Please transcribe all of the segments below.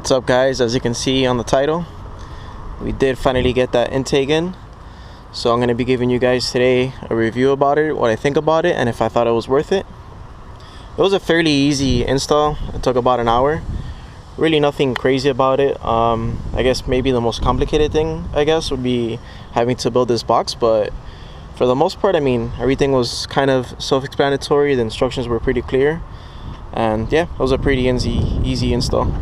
What's up, guys? As you can see on the title, we did finally get that intake in, so I'm going to be giving you guys today a review about it, what I think about it, and if I thought it was worth it. It was a fairly easy install. It took about an hour. Really nothing crazy about it. I guess maybe the most complicated thing would be having to build this box, but for the most part, I mean, everything was kind of self-explanatory. The instructions were pretty clear, and yeah, it was a pretty easy install.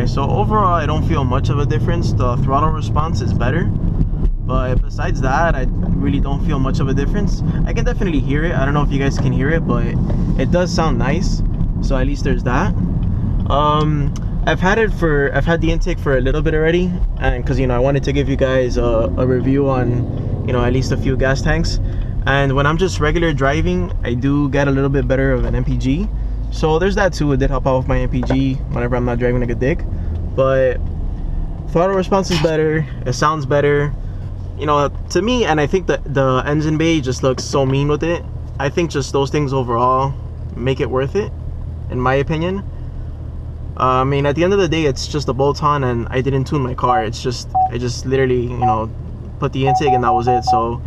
Okay, so overall I don't feel much of a difference. The throttle response is better, but besides that I really don't feel much of a difference. I can definitely hear it. I don't know if you guys can hear it, but it does sound nice, so at least there's that. I've had the intake for a little bit already, and because I wanted to give you guys a review on at least a few gas tanks. And when I'm just regular driving, I do get a little bit better of an MPG, so there's that too. It did help out with my MPG whenever I'm not driving like a dick. But throttle response is better, it sounds better, to me. And I think that the engine bay just looks so mean with it. I think just those things overall make it worth it, in my opinion. I mean, at the end of the day, it's just a bolt-on, and I didn't tune my car. I just literally, put the intake, and that was it. So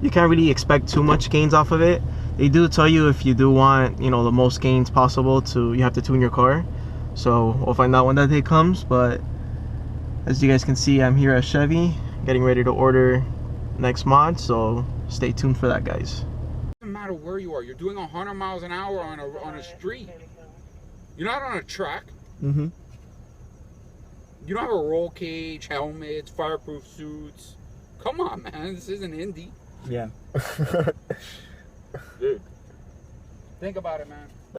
you can't really expect too much gains off of it. They do tell you if you do want, the most gains possible, you have to tune your car. So we'll find out when that day comes. But as you guys can see, I'm here at Chevy, getting ready to order next mod. So stay tuned for that, guys. It doesn't matter where you are. You're doing 100 miles an hour on a street. You're not on a track. Mm-hmm. You don't have a roll cage, helmets, fireproof suits. Come on, man. This isn't Indy. Yeah. Dude, think about it, man.